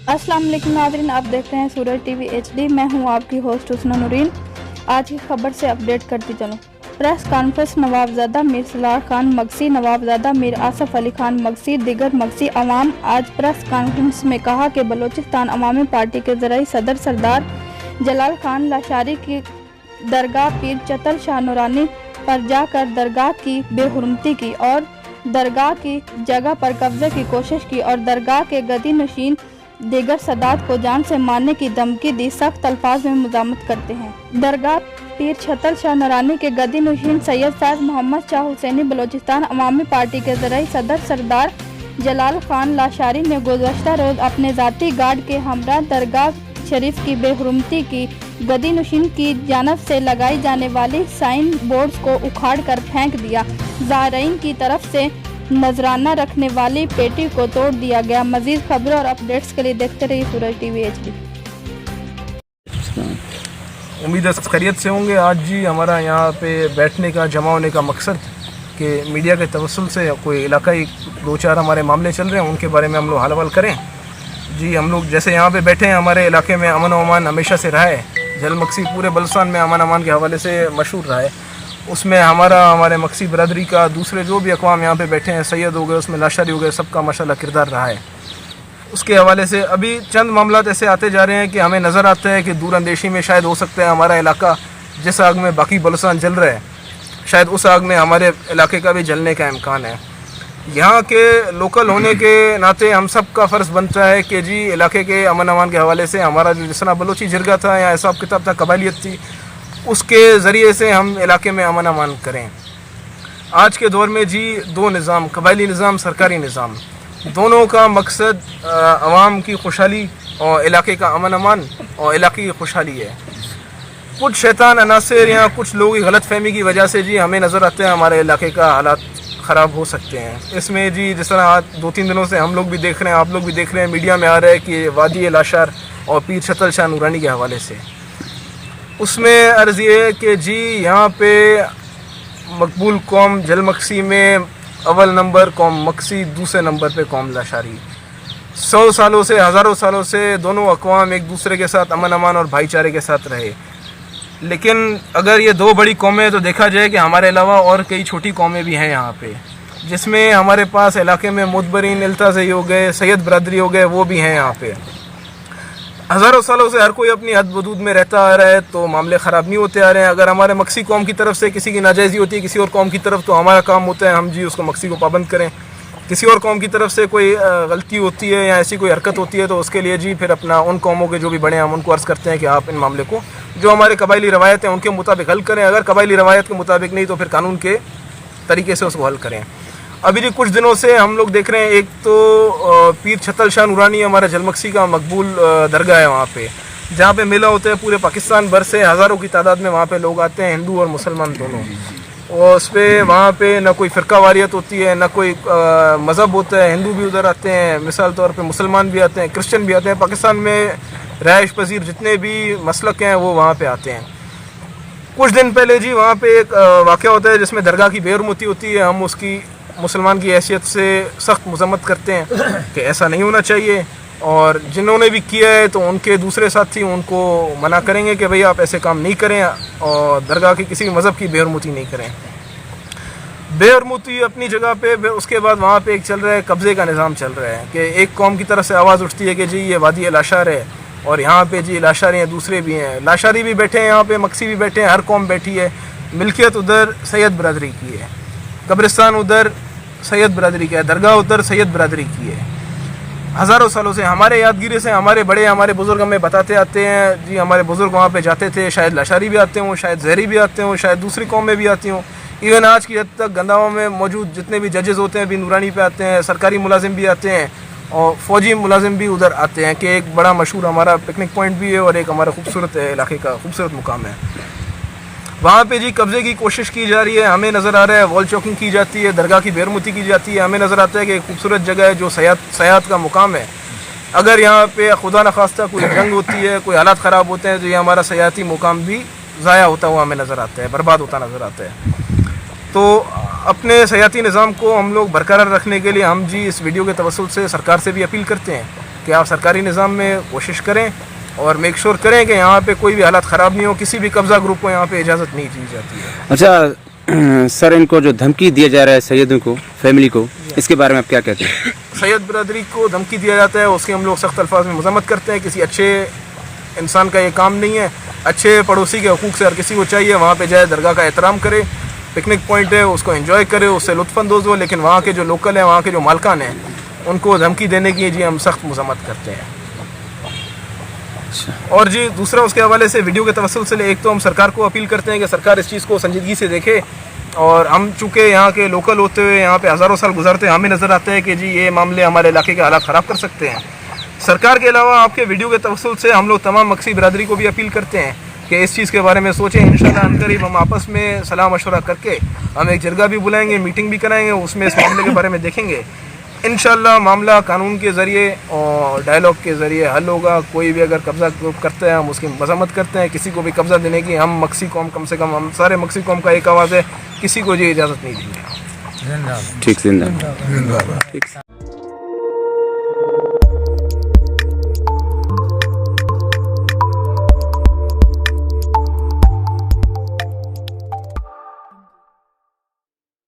अस्सलाम वालेकुम नाज़रीन, आप देख रहे हैं सूरज टीवी HD। मैं हूं आपकी होस्ट हुस्ना नूरीन। आज की खबर से अपडेट करती चलूं। प्रेस कॉन्फ्रेंस नवाबजादा मीर सलार खान मगसी, नवाबजादा मीर आसफ अली खान मगसी, दिगर मगसी अवाम। आज प्रेस कॉन्फ्रेंस में कहा कि बलूचिस्तान अवामी पार्टी के ज़रिए सदर सरदार जलाल खान लाशारी की दरगाह पीर चतर शाह नूरानी पर जाकर दरगाह की बेहुरमती की और दरगाह की जगह पर कब्जे की कोशिश की और दरगाह के गदी नशीन दीगर सदात को जान से मारने की धमकी दी। सख्त अल्फाज में मुजामत करते हैं। दरगाह पीर छतर शाह नूरानी के गदी नशीन सैयद साद मोहम्मद शाह हुसैनी बलूचिस्तान अवामी पार्टी के ज़रिए सदर सरदार जलाल खान लाशारी ने गुज़श्ता रोज़ अपने ज़ाती गार्ड के हमरा दरगाह शरीफ की बेहुरमती की गदी नशीन की जानब से लगाई जाने वाली साइन बोर्ड्स को उखाड़ कर फेंक दिया। ज़ायरीन की तरफ से नजराना रखने वाली पेटी को तोड़ दिया गया। मजीद खबरों और अपडेट्स के लिए देखते रहिए सूरज टीवी HD। उम्मीद है सब खैरियत से होंगे। आज जी हमारा यहाँ पे बैठने का जमा होने का मकसद कि मीडिया के तवस्सुल से कोई इलाकाई दो चार हमारे मामले चल रहे हैं, उनके बारे में हम लोग हल करें। जी हम लोग जैसे यहाँ पे बैठे हैं, हमारे इलाके में अमन व अमान हमेशा से रहा है। जल मक्सी पूरे बलूचिस्तान में अमन अमान के हवाले से मशहूर रहा है। उसमें हमारे मक्सी बरदरी का दूसरे जो भी अक़वाम यहाँ पे बैठे हैं, सैयद हो गए, उसमें लाशारी हो गए, सबका माशाल्लाह किरदार रहा है। उसके हवाले से अभी चंद मामला ऐसे आते जा रहे हैं कि हमें नज़र आता है कि दूर अंदेशी में शायद हो सकता है हमारा इलाका जिस आग में बाकी बलूचिस्तान जल रहा है, शायद उस आग में हमारे इलाके का भी जलने का इम्कान है। यहाँ के लोकल होने के नाते हम सब का फ़र्ज़ बनता है कि जी इलाके के अमन अमान के हवाले से हमारा जो जिस तरह बलोची जिरगा था या हिसाब किताब था, कबालियत थी, उसके ज़रिए से हम इलाके में अमन अमान करें। आज के दौर में जी दो निज़ाम, कबायली निज़ाम, सरकारी निज़ाम, दोनों का मकसद अवाम की खुशहाली और इलाके का अमन अमान और इलाके की खुशहाली है। कुछ शैतान अनासर या कुछ लोगों की गलत फहमी की वजह से जी हमें नज़र आता है हमारे इलाके का हालात ख़राब हो सकते हैं। इसमें जी जिस तरह आज 2-3 दिनों से हम लोग भी देख रहे हैं, आप लोग भी देख रहे हैं, मीडिया में आ रहा है कि वादी लाशार और पीर छतर शाह नूरानी के हवाले से, उसमें अर्ज़ ये है कि जी यहाँ पे मकबूल कौम जल मक्सी में अव्वल नंबर कौम मक्सी, दूसरे नंबर पे कौम लाशारी। 100 सालों से, हज़ारों सालों से दोनों अक़वाम एक दूसरे के साथ अमन अमान और भाईचारे के साथ रहे। लेकिन अगर ये दो बड़ी कौमें तो देखा जाए कि हमारे अलावा और कई छोटी कौमें भी हैं यहाँ पे, जिसमें हमारे पास इलाके में मुतबरीन इल्ताज़ई हो गए, सैयद बरदरी हो गए, वो भी हैं यहाँ पे। हज़ारों सालों से हर कोई अपनी हद वदूद में रहता आ रहा है, तो मामले ख़राब नहीं होते आ रहे हैं। अगर हमारे मक्सी कौम की तरफ से किसी की नाजायज़ी होती है किसी और कौम की तरफ, तो हमारा काम होता है हम जी उसको मक्सी को पाबंद करें। किसी और कौम की तरफ से कोई गलती होती है या ऐसी कोई हरकत होती है, तो उसके लिए जी फिर अपना उन कौमों के जो भी बड़े हैं हम उनको अर्ज़ करते हैं कि आप इन मामले को जो हमारे कबायली रवायत हैं उनके मुताबिक हल करें। अगर कबायली रवायत के मुताबिक नहीं तो फिर कानून के तरीके से उसको हल करें। अभी जी कुछ दिनों से हम लोग देख रहे हैं, एक तो पीर छतर शाह नूरानी हमारा जलमक्सी का मकबूल दरगाह है वहाँ पे, जहाँ पे मेला होता है पूरे पाकिस्तान भर से हज़ारों की तादाद में वहाँ पे लोग आते हैं, हिंदू और मुसलमान दोनों। और उस पर वहाँ पे ना कोई फ़िरका वारियत होती है, ना कोई मज़हब होता है। हिंदू भी उधर आते हैं, मिसाल तौर पे मुसलमान भी आते हैं, क्रिश्चियन भी आते हैं। पाकिस्तान में रहायश पजीर जितने भी मसलक हैं वो वहाँ पे आते हैं। कुछ दिन पहले जी वहाँ पे एक वाक़या होता है जिसमें दरगाह की बेहरमती होती है। हम उसकी मुसलमान की हैसियत से सख्त मजम्मत करते हैं कि ऐसा नहीं होना चाहिए, और जिन्होंने भी किया है तो उनके दूसरे साथी उनको मना करेंगे कि भाई आप ऐसे काम नहीं करें और दरगाह की किसी मज़हब की बेहरमती नहीं करें। बेहरमती अपनी जगह पे, उसके बाद वहाँ पे एक चल रहा है कब्ज़े का निज़ाम चल रहा है कि एक कौम की तरफ से आवाज़ उठती है कि जी ये वादी लाशार है और यहाँ पे जी लाशारी हैं, दूसरे भी हैं, लाशारी भी बैठे हैं, यहाँ पे मक्सी भी बैठे हैं, हर कौम बैठी है। मिल्कियत उधर सैयद बरदरी की है, कब्रिस्तान उधर सैयद बरदरी का है, दरगाह उधर सैयद बरदरी की है। हज़ारों सालों से हमारे यादगिरी से हमारे बड़े हमारे बुज़ुर्ग हमें बताते आते हैं जी हमारे बुज़ुर्ग वहाँ पे जाते थे, शायद लाशारी भी आते हों, शायद जहरी भी आते हों, शायद दूसरी कौमें भी आती हों। इवन आज की हद तक गंदावा में मौजूद जितने भी जजेस होते हैं भी नूरानी पे आते हैं, सरकारी मुलाजिम भी आते हैं और फ़ौजी मुलाजिम भी उधर आते हैं कि एक बड़ा मशहूर हमारा पिकनिक पॉइंट भी है और एक हमारा खूबसूरत इलाके का खूबसूरत मुकाम है। वहाँ पे जी कब्ज़े की कोशिश की जा रही है, हमें नज़र आ रहा है वॉल चौकिंग की जाती है, दरगाह की बेहरमती की जाती है। हमें नज़र आता है कि एक खूबसूरत जगह है जो सयाहत का मुकाम है। अगर यहाँ पे खुदा न खास्ता कोई जंग होती है, कोई हालात ख़राब होते हैं, तो ये हमारा सयाहती मुकाम भी ज़ाया होता हुआ हमें नज़र आता है, बर्बाद होता नज़र आता है। तो अपने सयाहती निज़ाम को हम लोग बरकरार रखने के लिए हम जी इस वीडियो के तवस्सुल से सरकार से भी अपील करते हैं कि आप सरकारी निज़ाम में कोशिश करें और मेक श्योर करें कि यहाँ पे कोई भी हालत ख़राब नहीं हो, किसी भी कब्ज़ा ग्रुप को यहाँ पे इजाज़त नहीं दी जाती है। अच्छा सर, इनको जो धमकी दिया जा रहा है सैयदों को, फैमिली को, इसके बारे में आप क्या कहते हैं? सैयद बरदरी को धमकी दिया जाता है, उसकी हम लोग सख्त अल्फाज में मज़म्मत करते हैं। किसी अच्छे इंसान का ये काम नहीं है। अच्छे पड़ोसी के हकूक़ से हर किसी को चाहिए वहाँ पे जाए, दरगाह का एहतराम करे, पिकनिक पॉइंट है उसको एंजॉय करे, उससे लुत्फ़अंदोज़ हो। लेकिन वहाँ के जो लोकल हैं, वहाँ के जो मालकान हैं, उनको धमकी देने की जी हम सख्त मज़म्मत करते हैं। और जी दूसरा उसके हवाले से वीडियो के तवस्सुल से एक तो हम सरकार को अपील करते हैं कि सरकार इस चीज़ को संजीदगी से देखे। और हम चूँकि यहाँ के लोकल होते हुए यहाँ पे हज़ारों साल गुजरते हैं, हमें नज़र आता है कि जी ये मामले हमारे इलाके के हालात ख़राब कर सकते हैं। सरकार के अलावा आपके वीडियो के तवस्सुल से हम लोग तमाम मक्सी बिरादरी को भी अपील करते हैं कि इस चीज़ के बारे में सोचें। इंशाल्लाह अनकरीब हम आपस में सलाह मशवरा करके हम एक जरगा भी बुलाएंगे, मीटिंग भी कराएंगे, उसमें इस मामले के बारे में देखेंगे। इंशाल्लाह मामला कानून के ज़रिए और डायलॉग के ज़रिए हल होगा। कोई भी अगर कब्ज़ा करता है हम उसकी मज़म्मत करते हैं। किसी को भी कब्ज़ा देने की हम मक्सी कौम, कम से कम हम सारे मक्सी कौम का एक आवाज़ है, किसी को ये इजाज़त नहीं देंगे। ठीक, जिंदाबाद। ठीक।